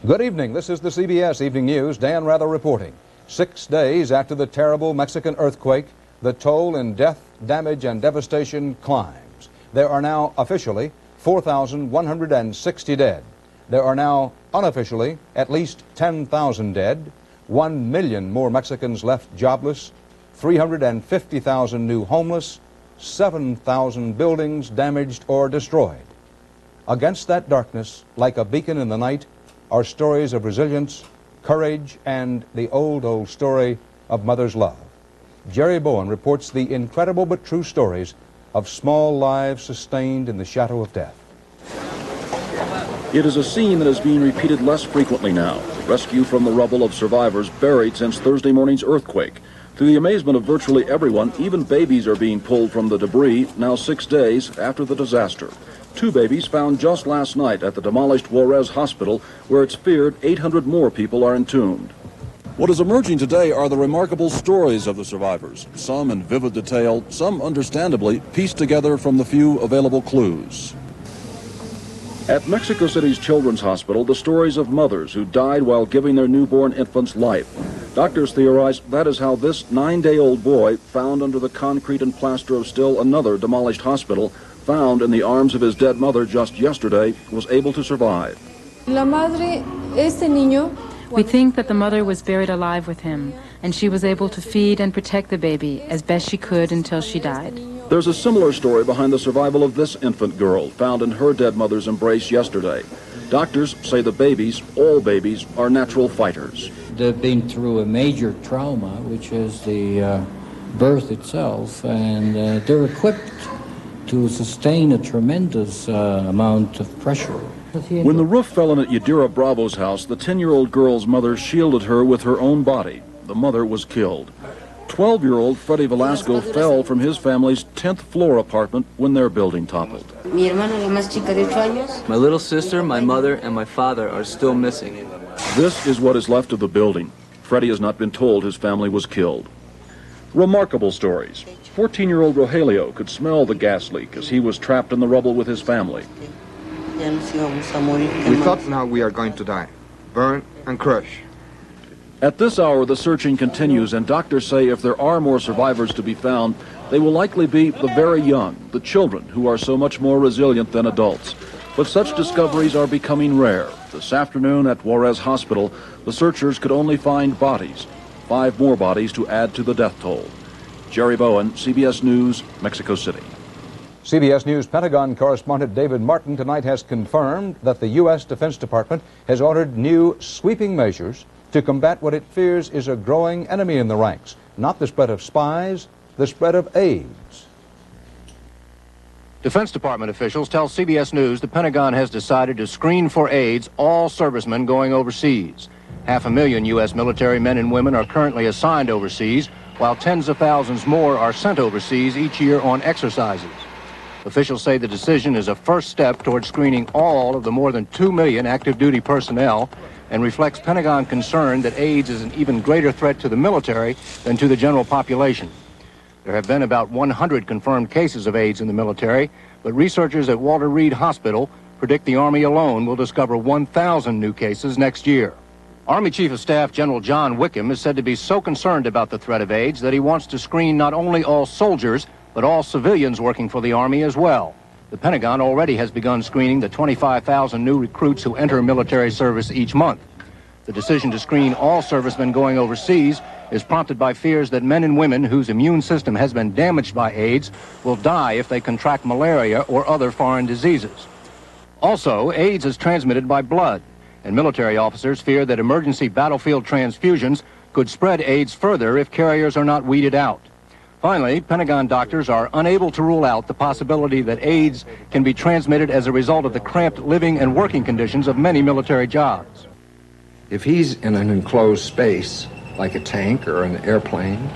Good evening. This is the CBS Evening News. Dan Rather reporting. 6 days after the terrible Mexican earthquake, the toll in death, damage, and devastation climbs. There are now officially 4,160 dead. There are now unofficially at least 10,000 dead, 1 million more Mexicans left jobless, 350,000 new homeless, 7,000 buildings damaged or destroyed. Against that darkness, like a beacon in the night, are stories of resilience, courage, and the old story of mother's love. Jerry Bowen reports the incredible but true stories of small lives sustained in the shadow of death. It is a scene that is being repeated less frequently now. Rescue from the rubble of survivors buried since Thursday morning's earthquake. To the amazement of virtually everyone, even babies are being pulled from the debris now 6 days after the disaster. 2 babies found just last night at the demolished Juarez Hospital, where it's feared 800 more people are entombed. What is emerging today are the remarkable stories of the survivors, some in vivid detail, some understandably pieced together from the few available clues. At Mexico City's Children's Hospital, the stories of mothers who died while giving their newborn infants life. Doctors theorize that is how this 9-day-old boy, found under the concrete and plaster of still another demolished hospital, found in the arms of his dead mother just yesterday, was able to survive. We think that the mother was buried alive with him, and she was able to feed and protect the baby as best she could until she died. There's a similar story behind the survival of this infant girl, found in her dead mother's embrace yesterday. Doctors say the babies, all babies, are natural fighters. They've been through a major trauma, which is the birth itself, and they're equipped to sustain a tremendous amount of pressure. When the roof fell in at Yadira Bravo's house, the 10-year-old girl's mother shielded her with her own body. The mother was killed. 12-year-old Freddie Velasco fell from his family's 10th floor apartment when their building toppled. My little sister, my mother, and my father are still missing. This is what is left of the building. Freddie has not been told his family was killed. Remarkable stories. 14-year-old Rogelio could smell the gas leak as he was trapped in the rubble with his family. We thought now we are going to die. Burn and crush. At this hour, the searching continues, and doctors say if there are more survivors to be found, they will likely be the very young, the children, who are so much more resilient than adults. But such discoveries are becoming rare. This afternoon at Juarez Hospital, the searchers could only find bodies. 5 more bodies to add to the death toll. Jerry Bowen, CBS News, Mexico City. CBS News Pentagon correspondent David Martin tonight has confirmed that the U.S. Defense Department has ordered new sweeping measures to combat what it fears is a growing enemy in the ranks. Not the spread of spies, the spread of AIDS. Defense Department officials tell CBS News the Pentagon has decided to screen for AIDS all servicemen going overseas. 500,000 U.S. military men and women are currently assigned overseas, while tens of thousands more are sent overseas each year on exercises. Officials say the decision is a first step toward screening all of the more than 2 million active duty personnel and reflects Pentagon concern that AIDS is an even greater threat to the military than to the general population. There have been about 100 confirmed cases of AIDS in the military, but researchers at Walter Reed Hospital predict the Army alone will discover 1,000 new cases next year. Army Chief of Staff General John Wickham is said to be so concerned about the threat of AIDS that he wants to screen not only all soldiers, but all civilians working for the Army as well. The Pentagon already has begun screening the 25,000 new recruits who enter military service each month. The decision to screen all servicemen going overseas is prompted by fears that men and women whose immune system has been damaged by AIDS will die if they contract malaria or other foreign diseases. Also, AIDS is transmitted by blood, and military officers fear that emergency battlefield transfusions could spread AIDS further if carriers are not weeded out. Finally, Pentagon doctors are unable to rule out the possibility that AIDS can be transmitted as a result of the cramped living and working conditions of many military jobs. If he's in an enclosed space, like a tank or an airplane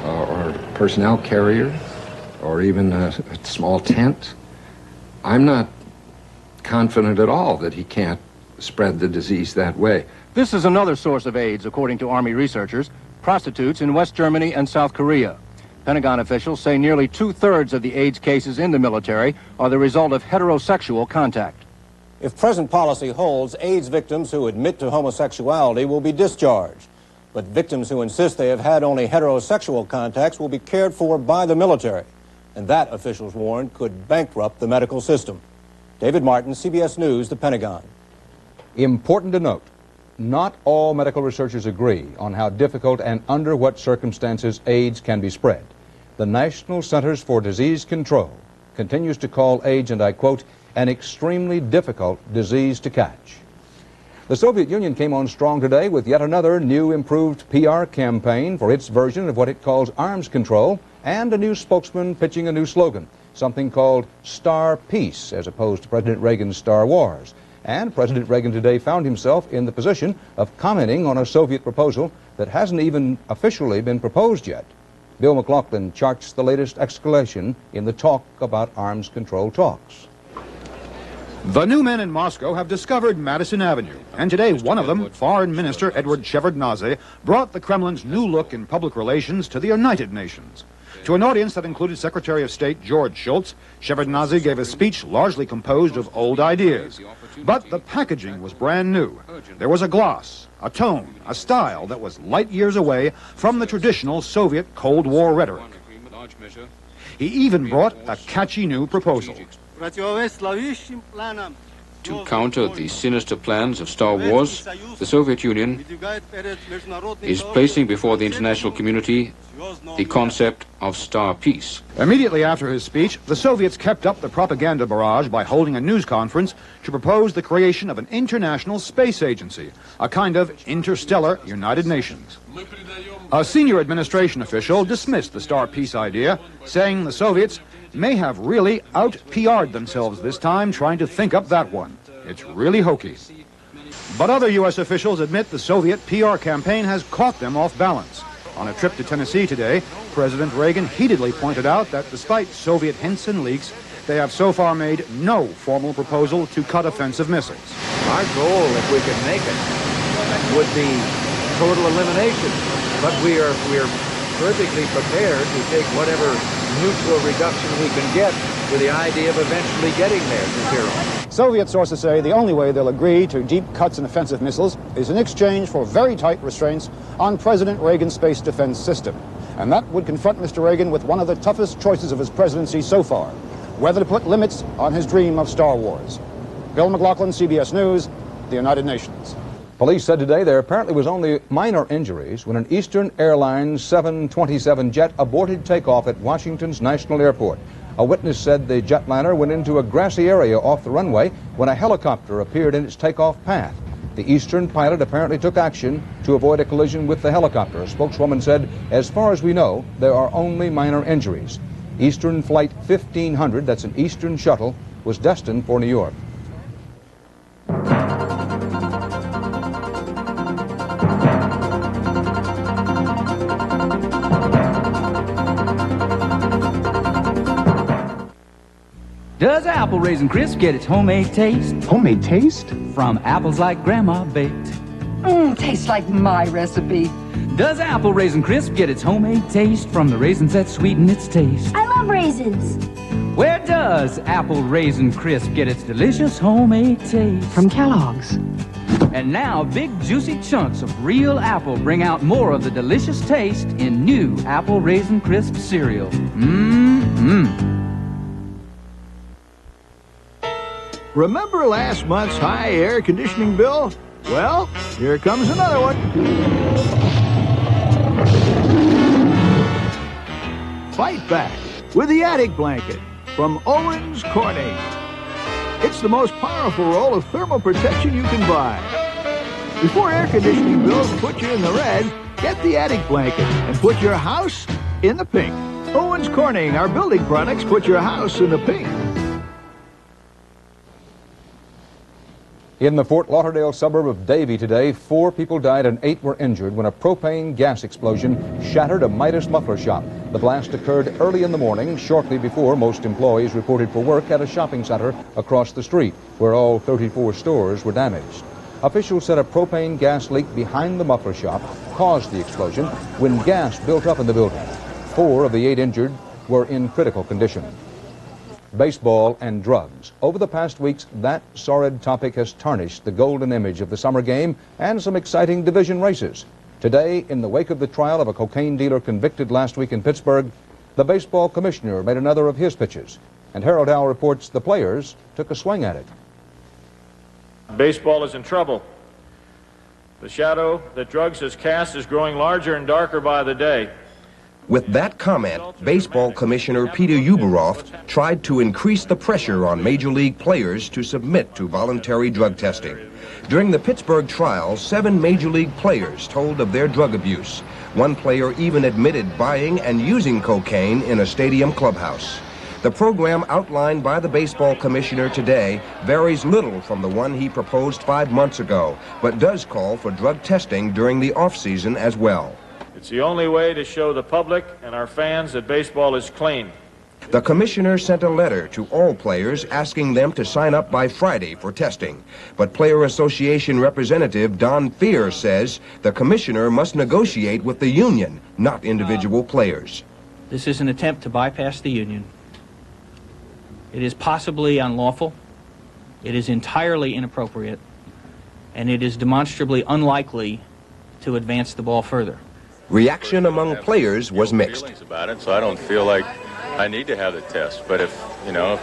or a personnel carrier or even a small tent, I'm not confident at all that he can't spread the disease that way. This is another source of AIDS, according to Army researchers, prostitutes in West Germany and South Korea. Pentagon officials say nearly 2/3 of the AIDS cases in the military are the result of heterosexual contact. If present policy holds, AIDS victims who admit to homosexuality will be discharged. But victims who insist they have had only heterosexual contacts will be cared for by the military. And that, officials warn, could bankrupt the medical system. David Martin, CBS News, the Pentagon. Important to note, not all medical researchers agree on how difficult and under what circumstances AIDS can be spread. The National Centers for Disease Control continues to call AIDS, and I quote, an extremely difficult disease to catch. The Soviet Union came on strong today with yet another new improved PR campaign for its version of what it calls arms control, and a new spokesman pitching a new slogan, something called Star Peace, as opposed to President Reagan's Star Wars. And President Reagan today found himself in the position of commenting on a Soviet proposal that hasn't even officially been proposed yet. Bill McLaughlin charts the latest escalation in the talk about arms control talks. The new men in Moscow have discovered Madison Avenue, and today one of them, Foreign Minister Edward Shevardnadze, brought the Kremlin's new look in public relations to the United Nations. To an audience that included Secretary of State George Shultz, Shevardnadze gave a speech largely composed of old ideas. But the packaging was brand new. There was a gloss, a tone, a style that was light years away from the traditional Soviet Cold War rhetoric. He even brought a catchy new proposal. To counter the sinister plans of Star Wars, the Soviet Union is placing before the international community the concept of Star Peace. Immediately after his speech, the Soviets kept up the propaganda barrage by holding a news conference to propose the creation of an international space agency, a kind of interstellar United Nations. A senior administration official dismissed the Star Peace idea, saying the Soviets may have really out-PR'd themselves this time trying to think up that one. It's really hokey. But other U.S. officials admit the Soviet PR campaign has caught them off balance. On a trip to Tennessee today, President Reagan heatedly pointed out that despite Soviet hints and leaks, they have so far made no formal proposal to cut offensive missiles. Our goal, if we could make it, would be total elimination. But we're perfectly prepared to take whatever neutral reduction we can get with the idea of eventually getting there to zero. Soviet sources say the only way they'll agree to deep cuts in offensive missiles is in exchange for very tight restraints on President Reagan's space defense system. And that would confront Mr. Reagan with one of the toughest choices of his presidency so far, whether to put limits on his dream of Star Wars. Bill McLaughlin, CBS News, the United Nations. Police said today there apparently was only minor injuries when an Eastern Airlines 727 jet aborted takeoff at Washington's National Airport. A witness said the jetliner went into a grassy area off the runway when a helicopter appeared in its takeoff path. The Eastern pilot apparently took action to avoid a collision with the helicopter. A spokeswoman said, as far as we know, there are only minor injuries. Eastern Flight 1500, that's an Eastern shuttle, was destined for New York. Does Apple Raisin Crisp get its homemade taste? Homemade taste? From apples like Grandma baked. Tastes like my recipe. Does Apple Raisin Crisp get its homemade taste from the raisins that sweeten its taste? I love raisins. Where does Apple Raisin Crisp get its delicious homemade taste? From Kellogg's. And now, big juicy chunks of real apple bring out more of the delicious taste in new Apple Raisin Crisp cereal. Mmm. Remember last month's high air conditioning bill? Well, here comes another one. Fight back with the attic blanket from Owens Corning. It's the most powerful roll of thermal protection you can buy. Before air conditioning bills put you in the red, get the attic blanket and put your house in the pink. Owens Corning, our building products put your house in the pink. In the Fort Lauderdale suburb of Davie today, 4 people died and 8 were injured when a propane gas explosion shattered a Midas muffler shop. The blast occurred early in the morning, shortly before most employees reported for work at a shopping center across the street, where all 34 stores were damaged. Officials said a propane gas leak behind the muffler shop caused the explosion when gas built up in the building. 4 of the 8 injured were in critical condition. baseball and drugs. Over the past weeks, that sordid topic has tarnished the golden image of the summer game and some exciting division races. Today, in the wake of the trial of a cocaine dealer convicted last week in Pittsburgh, the baseball commissioner made another of his pitches. And Harold Howe reports the players took a swing at it. Baseball is in trouble. The shadow that drugs has cast is growing larger and darker by the day. With that comment, Baseball Commissioner Peter Uberoff tried to increase the pressure on Major League players to submit to voluntary drug testing. During the Pittsburgh trial, 7 Major League players told of their drug abuse. One player even admitted buying and using cocaine in a stadium clubhouse. The program outlined by the baseball commissioner today varies little from the one he proposed 5 months ago, but does call for drug testing during the off-season as well. It's the only way to show the public and our fans that baseball is clean. The commissioner sent a letter to all players asking them to sign up by Friday for testing. But Player Association Representative Don Fear says the commissioner must negotiate with the union, not individual players. This is an attempt to bypass the union. It is possibly unlawful, it is entirely inappropriate, and it is demonstrably unlikely to advance the ball further. Reaction among players was mixed. About it, so I don't feel like I need to have the test. But if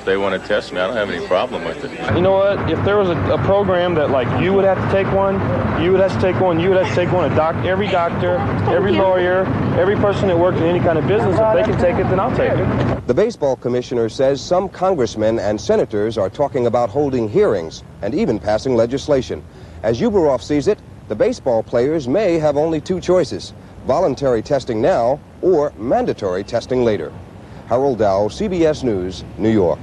they want to test me, I don't have any problem with it. You know what? If there was a program that like you would have to take one, you would have to take one, you would have to take one. Every doctor, every lawyer, every person that works in any kind of business, if they can take it, then I'll take it. The baseball commissioner says some congressmen and senators are talking about holding hearings and even passing legislation. As Uberoff sees it, the baseball players may have only 2 choices: voluntary testing now or mandatory testing later. Harold Dow, CBS News, New York.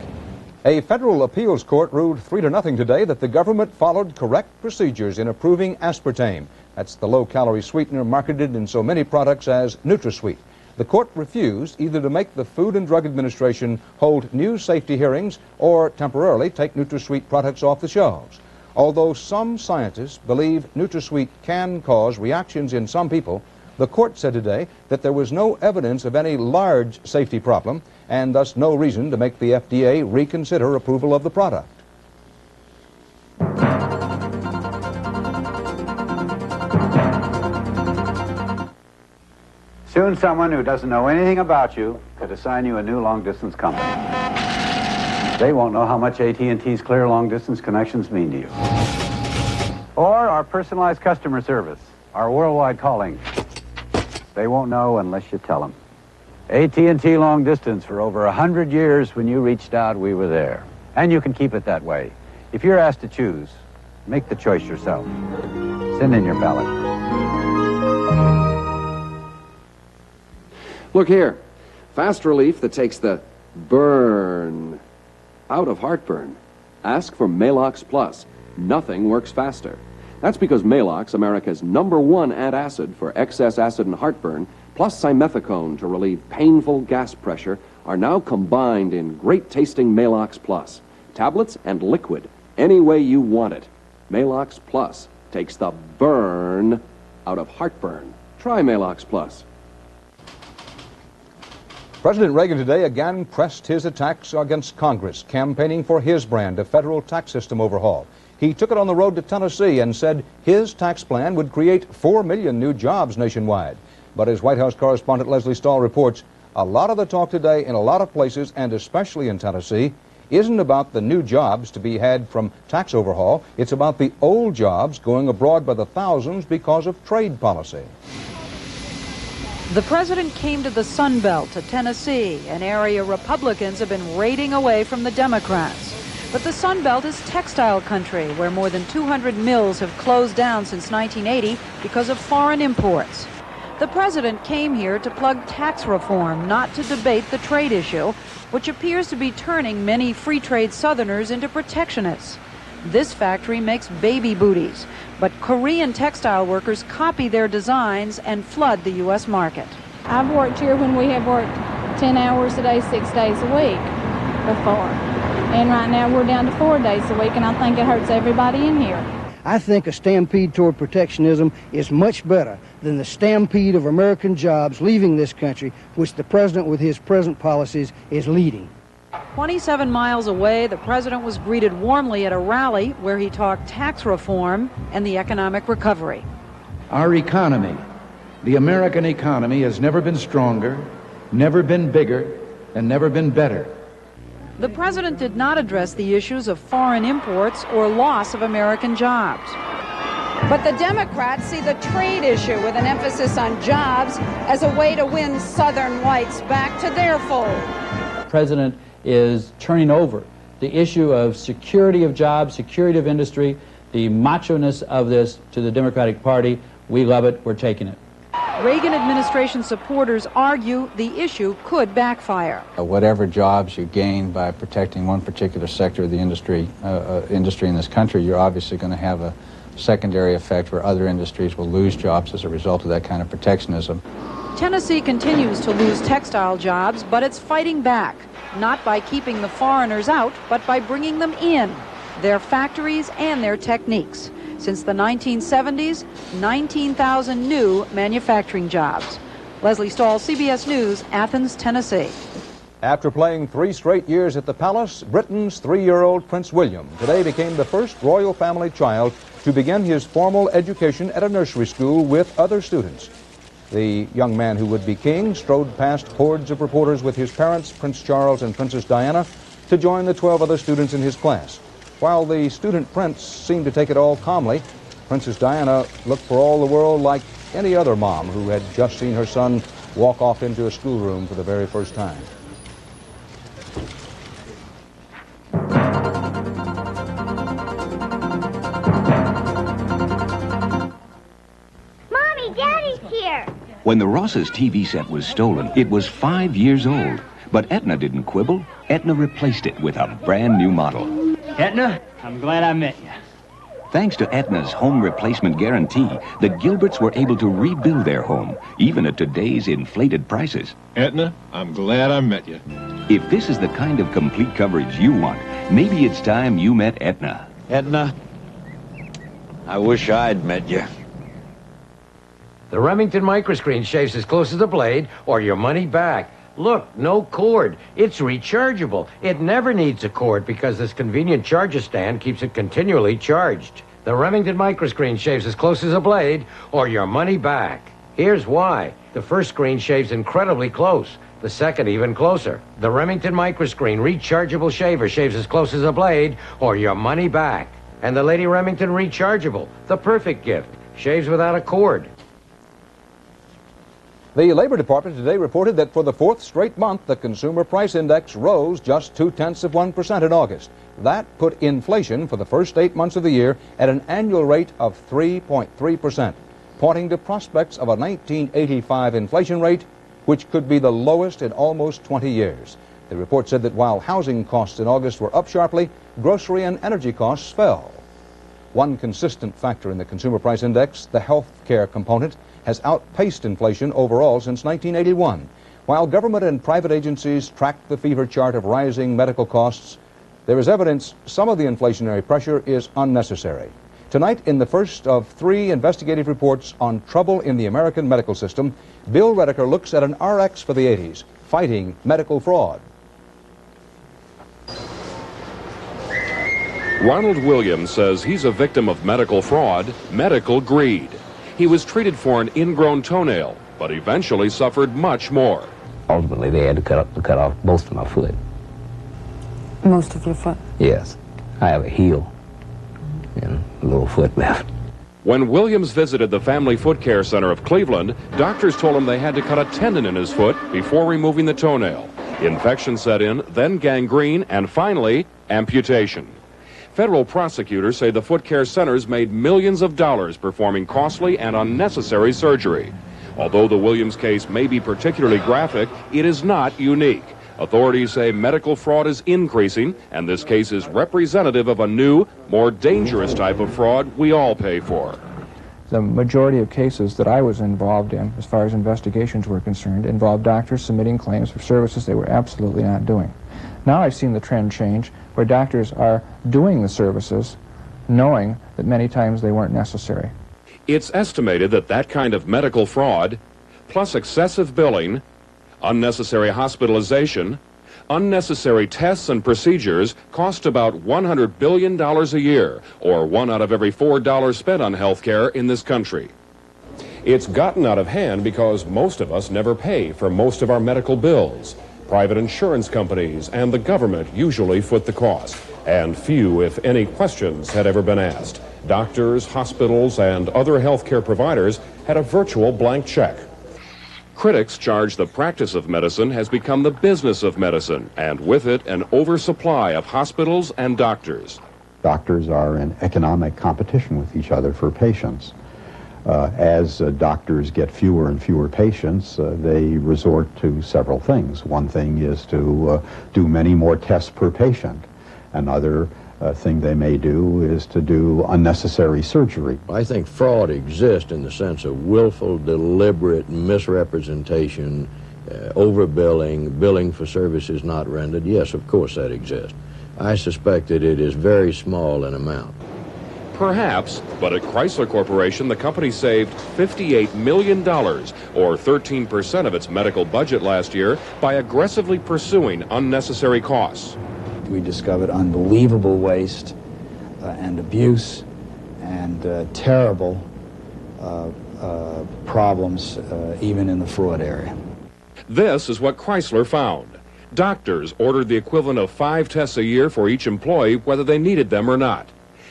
A federal appeals court ruled 3-0 today that the government followed correct procedures in approving aspartame. That's the low-calorie sweetener marketed in so many products as NutraSweet. The court refused either to make the Food and Drug Administration hold new safety hearings or temporarily take NutraSweet products off the shelves. Although some scientists believe NutraSweet can cause reactions in some people, the court said today that there was no evidence of any large safety problem and thus no reason to make the FDA reconsider approval of the product. Soon someone who doesn't know anything about you could assign you a new long-distance company. They won't know how much AT&T's clear long-distance connections mean to you. Or our personalized customer service, our worldwide calling. They won't know unless you tell them. AT&T long distance for over 100 years. When you reached out, we were there. And you can keep it that way. If you're asked to choose, make the choice yourself. Send in your ballot. Look here. Fast relief that takes the burn out of heartburn. Ask for Maalox Plus. Nothing works faster. That's because Maalox, America's #1 antacid for excess acid and heartburn, plus simethicone to relieve painful gas pressure, are now combined in great-tasting Maalox Plus. Tablets and liquid, any way you want it. Maalox Plus takes the burn out of heartburn. Try Maalox Plus. President Reagan today again pressed his attacks against Congress, campaigning for his brand of federal tax system overhaul. He took it on the road to Tennessee and said his tax plan would create 4 million new jobs nationwide. But as White House correspondent Leslie Stahl reports, a lot of the talk today in a lot of places, and especially in Tennessee, isn't about the new jobs to be had from tax overhaul. It's about the old jobs going abroad by the thousands because of trade policy. The president came to the Sun Belt, to Tennessee, an area Republicans have been raiding away from the Democrats. But the Sun Belt is textile country, where more than 200 mills have closed down since 1980 because of foreign imports. The president came here to plug tax reform, not to debate the trade issue, which appears to be turning many free trade Southerners into protectionists. This factory makes baby booties, but Korean textile workers copy their designs and flood the U.S. market. I've worked here when we have worked 10 hours a day, 6 days a week before. And right now we're down to 4 days a week, and I think it hurts everybody in here. I think a stampede toward protectionism is much better than the stampede of American jobs leaving this country, which the president with his present policies is leading. 27 miles away, the president was greeted warmly at a rally where he talked tax reform and the economic recovery. Our economy, the American economy, has never been stronger, never been bigger, and never been better. The president did not address the issues of foreign imports or loss of American jobs. But the Democrats see the trade issue with an emphasis on jobs as a way to win Southern whites back to their fold. The president is turning over the issue of security of jobs, security of industry, the macho-ness of this to the Democratic Party. We love it. We're taking it. Reagan administration supporters argue the issue could backfire. Whatever jobs you gain by protecting one particular sector of the industry in this country, you're obviously going to have a secondary effect where other industries will lose jobs as a result of that kind of protectionism. Tennessee continues to lose textile jobs, but it's fighting back, not by keeping the foreigners out, but by bringing them in, their factories and their techniques. Since the 1970s, 19,000 new manufacturing jobs. Leslie Stahl, CBS News, Athens, Tennessee. After playing 3 straight years at the palace, Britain's 3-year-old Prince William today became the first royal family child to begin his formal education at a nursery school with other students. The young man who would be king strode past hordes of reporters with his parents, Prince Charles and Princess Diana, to join the 12 other students in his class. While the student prince seemed to take it all calmly, Princess Diana looked for all the world like any other mom who had just seen her son walk off into a schoolroom for the very first time. Mommy, Daddy's here! When the Ross's TV set was stolen, it was 5 years old. But Etna didn't quibble. Etna replaced it with a brand new model. Etna, I'm glad I met you. Thanks to Etna's home replacement guarantee, the Gilberts were able to rebuild their home, even at today's inflated prices. Etna, I'm glad I met you. If this is the kind of complete coverage you want, maybe it's time you met Etna. Etna, I wish I'd met you. The Remington microscreen shaves as close as a blade, or your money back. Look, no cord. It's rechargeable. It never needs a cord because this convenient charger stand keeps it continually charged. The Remington microscreen shaves as close as a blade, or your money back. Here's why. The first screen shaves incredibly close. The second even closer. The Remington microscreen rechargeable shaver shaves as close as a blade, or your money back. And the Lady Remington rechargeable, the perfect gift. Shaves without a cord. The Labor Department today reported that for the 4th straight month, the Consumer Price Index rose just 0.2% in August. That put inflation for the first 8 months of the year at an annual rate of 3.3%, pointing to prospects of a 1985 inflation rate, which could be the lowest in almost 20 years. The report said that while housing costs in August were up sharply, grocery and energy costs fell. One consistent factor in the Consumer Price Index, the health care component, has outpaced inflation overall since 1981. While government and private agencies track the fever chart of rising medical costs, there is evidence some of the inflationary pressure is unnecessary. Tonight, in the first of 3 investigative reports on trouble in the American medical system, Bill Redeker looks at an RX for the 80s, fighting medical fraud. Ronald Williams says he's a victim of medical fraud, medical greed. He was treated for an ingrown toenail, but eventually suffered much more. Ultimately, they had to cut off most of my foot. Most of your foot? Yes. I have a heel and a little foot left. When Williams visited the Family Foot Care Center of Cleveland, doctors told him they had to cut a tendon in his foot before removing the toenail. Infection set in, then gangrene, and finally, amputation. Federal prosecutors say the foot care centers made millions of dollars performing costly and unnecessary surgery. Although the Williams case may be particularly graphic, it is not unique. Authorities say medical fraud is increasing, and this case is representative of a new, more dangerous type of fraud we all pay for. The majority of cases that I was involved in, as far as investigations were concerned, involved doctors submitting claims for services they were absolutely not doing. Now I've seen the trend change where doctors are doing the services knowing that many times they weren't necessary. It's estimated that that kind of medical fraud, plus excessive billing, unnecessary hospitalization, Unnecessary tests and procedures cost about $100 billion a year, or 1 out of every $4 spent on health care in this country. It's gotten out of hand because most of us never pay for most of our medical bills. Private insurance companies and the government usually foot the cost, and few, if any, questions had ever been asked. Doctors, hospitals, and other healthcare providers had a virtual blank check. Critics charge the practice of medicine has become the business of medicine, and with it, an oversupply of hospitals and doctors. Doctors are in economic competition with each other for patients. As doctors get fewer and fewer patients, they resort to several things. One thing is to do many more tests per patient. Another thing they may do is to do unnecessary surgery. I think fraud exists in the sense of willful, deliberate misrepresentation, overbilling, billing for services not rendered. Yes, of course that exists. I suspect that it is very small in amount. Perhaps, but at Chrysler Corporation, the company saved $58 million, or 13% of its medical budget last year, by aggressively pursuing unnecessary costs. We discovered unbelievable waste and abuse and terrible problems even in the fraud area. This is what Chrysler found. Doctors ordered the equivalent of 5 tests a year for each employee, whether they needed them or not.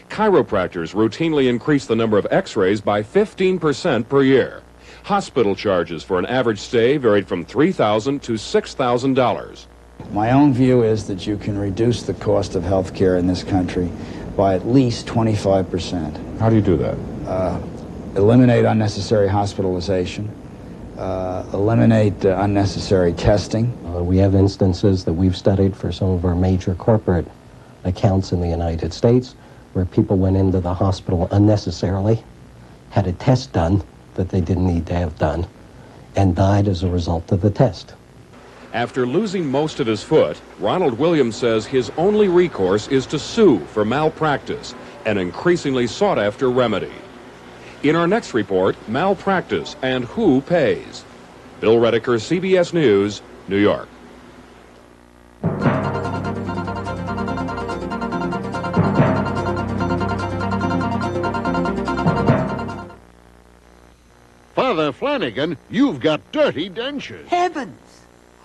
Chiropractors routinely increased the number of x-rays by 15% per year. Hospital charges for an average stay varied from $3,000 to $6,000. My own view is that you can reduce the cost of health care in this country by at least 25%. How do you do that? Eliminate unnecessary hospitalization, eliminate unnecessary testing. We have instances that we've studied for some of our major corporate accounts in the United States where people went into the hospital unnecessarily, had a test done that they didn't need to have done, and died as a result of the test. After losing most of his foot, Ronald Williams says his only recourse is to sue for malpractice, an increasingly sought-after remedy. In our next report, malpractice and who pays. Bill Redeker, CBS News, New York. Father Flanagan, you've got dirty dentures. Heavens!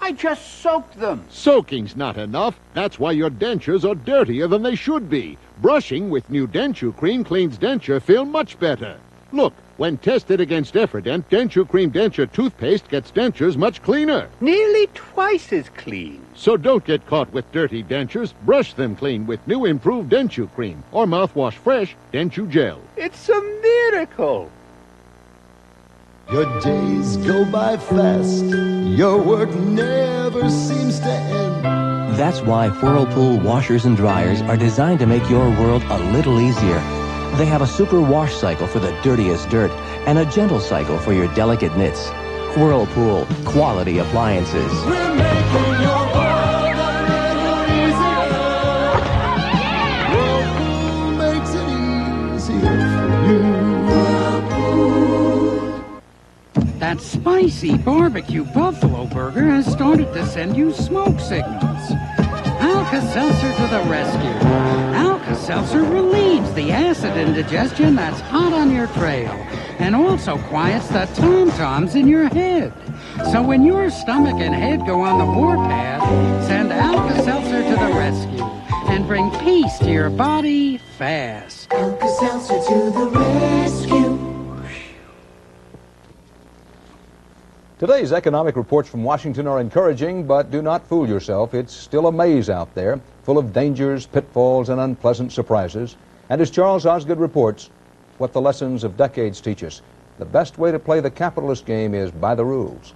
I just soaked them. Soaking's not enough. That's why your dentures are dirtier than they should be. Brushing with new Denture Cream cleans denture film much better. Look, when tested against Efferdent, Denture Cream denture toothpaste gets dentures much cleaner. Nearly twice as clean. So don't get caught with dirty dentures. Brush them clean with new improved Denture Cream or Mouthwash Fresh Denture Gel. It's a miracle. Your days go by fast. Your work never seems to end. That's why Whirlpool washers and dryers are designed to make your world a little easier. They have a super wash cycle for the dirtiest dirt and a gentle cycle for your delicate knits. Whirlpool, quality appliances. We're making your world a little easier. Whirlpool makes it easier for you. That spicy barbecue buffalo burger has started to send you smoke signals. Alka-Seltzer to the rescue. Alka-Seltzer relieves the acid indigestion that's hot on your trail and also quiets the tom-toms in your head. So when your stomach and head go on the warpath, send Alka-Seltzer to the rescue and bring peace to your body fast. Alka-Seltzer to the rescue. Today's economic reports from Washington are encouraging, but do not fool yourself. It's still a maze out there, full of dangers, pitfalls, and unpleasant surprises. And as Charles Osgood reports, what the lessons of decades teach us, the best way to play the capitalist game is by the rules.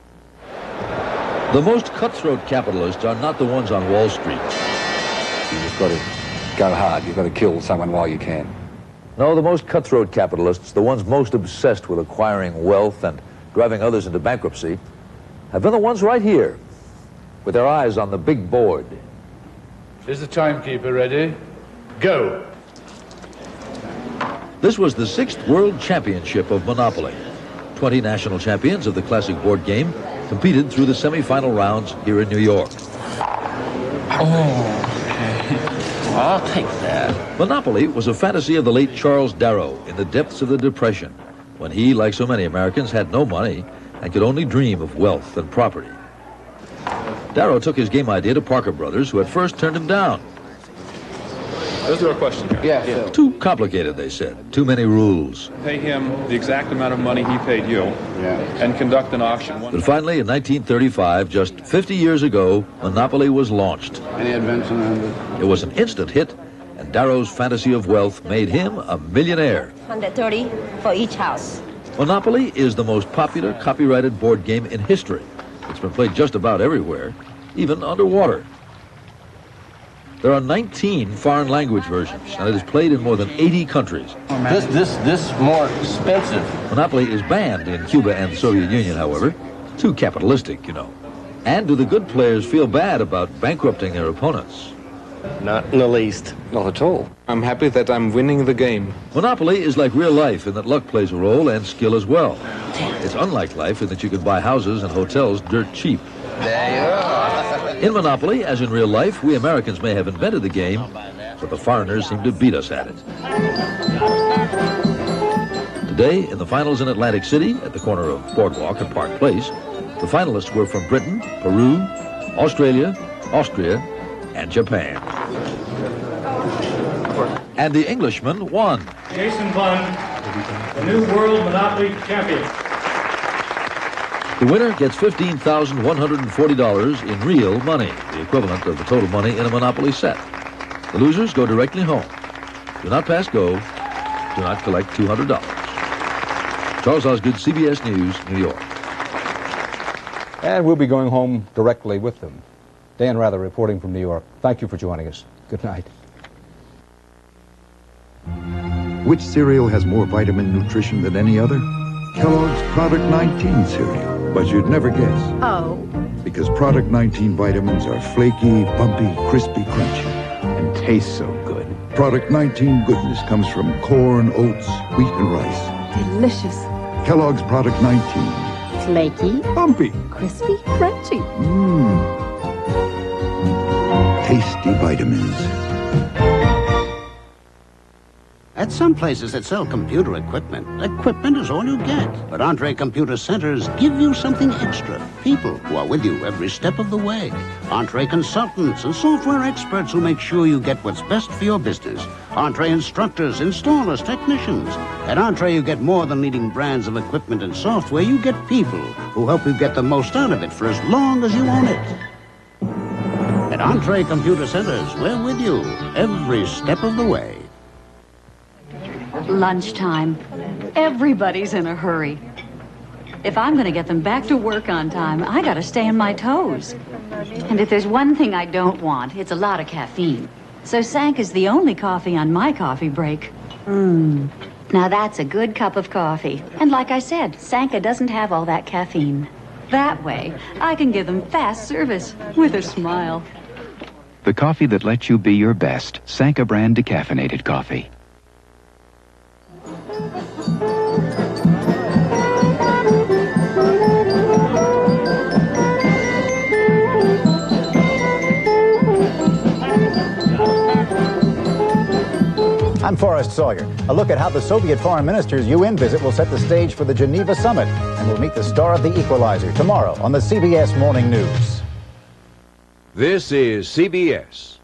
The most cutthroat capitalists are not the ones on Wall Street. You've got to go hard. You've got to kill someone while you can. No, the most cutthroat capitalists, the ones most obsessed with acquiring wealth and driving others into bankruptcy, have been the ones right here, with their eyes on the big board. Is the timekeeper ready? Go! This was the 6th World Championship of Monopoly. 20 national champions of the classic board game competed through the semifinal rounds here in New York. I'll take that. Monopoly was a fantasy of the late Charles Darrow in the depths of the Depression, when he, like so many Americans, had no money and could only dream of wealth and property. Darrow took his game idea to Parker Brothers, who at first turned him down. Let's do our question here. Yeah. Too complicated, they said. Too many rules. Pay him the exact amount of money he paid you, and conduct an auction. But finally, in 1935, just 50 years ago, Monopoly was launched. Any advance on that? It was an instant hit, and Darrow's fantasy of wealth made him a millionaire. 130 for each house. Monopoly is the most popular copyrighted board game in history. It's been played just about everywhere, even underwater. There are 19 foreign language versions, and it is played in more than 80 countries. This more expensive. Monopoly is banned in Cuba and the Soviet Union, however. Too capitalistic, you know. And do the good players feel bad about bankrupting their opponents? Not in the least. Not at all. I'm happy that I'm winning the game. Monopoly is like real life in that luck plays a role and skill as well. It's unlike life in that you can buy houses and hotels dirt cheap. There you are. In Monopoly, as in real life, we Americans may have invented the game, but the foreigners seem to beat us at it. Today, in the finals in Atlantic City, at the corner of Boardwalk and Park Place, the finalists were from Britain, Peru, Australia, Austria, and Japan. And the Englishman won. Jason Bond, the new World Monopoly Champion. The winner gets $15,140 in real money, the equivalent of the total money in a Monopoly set. The losers go directly home. Do not pass go. Do not collect $200. Charles Osgood, CBS News, New York. And we'll be going home directly with them. Dan Rather reporting from New York. Thank you for joining us. Good night. Which cereal has more vitamin nutrition than any other? Kellogg's Product 19 cereal. But you'd never guess. Oh. Because Product 19 vitamins are flaky, bumpy, crispy, crunchy. And taste so good. Product 19 goodness comes from corn, oats, wheat, and rice. Delicious. Kellogg's Product 19. Flaky. Bumpy. Crispy. Crunchy. Mmm. Tasty vitamins. At some places that sell computer equipment is all you get. But Entree Computer Centers give you something extra. People who are with you every step of the way. Entree consultants and software experts who make sure you get what's best for your business. Entree instructors, installers, technicians. At Entree, you get more than leading brands of equipment and software. You get people who help you get the most out of it for as long as you own it. At Entree Computer Centers, we're with you every step of the way. Lunchtime. Everybody's in a hurry. If I'm going to get them back to work on time, I got to stay on my toes. And if there's one thing I don't want, it's a lot of caffeine. So Sanka's the only coffee on my coffee break. Now that's a good cup of coffee. And like I said, Sanka doesn't have all that caffeine. That way, I can give them fast service with a smile. The coffee that lets you be your best. Sanka brand decaffeinated coffee. I'm Forrest Sawyer. A look at how the Soviet foreign minister's UN visit will set the stage for the Geneva summit. And we'll meet the star of The Equalizer tomorrow on the CBS Morning News. This is CBS.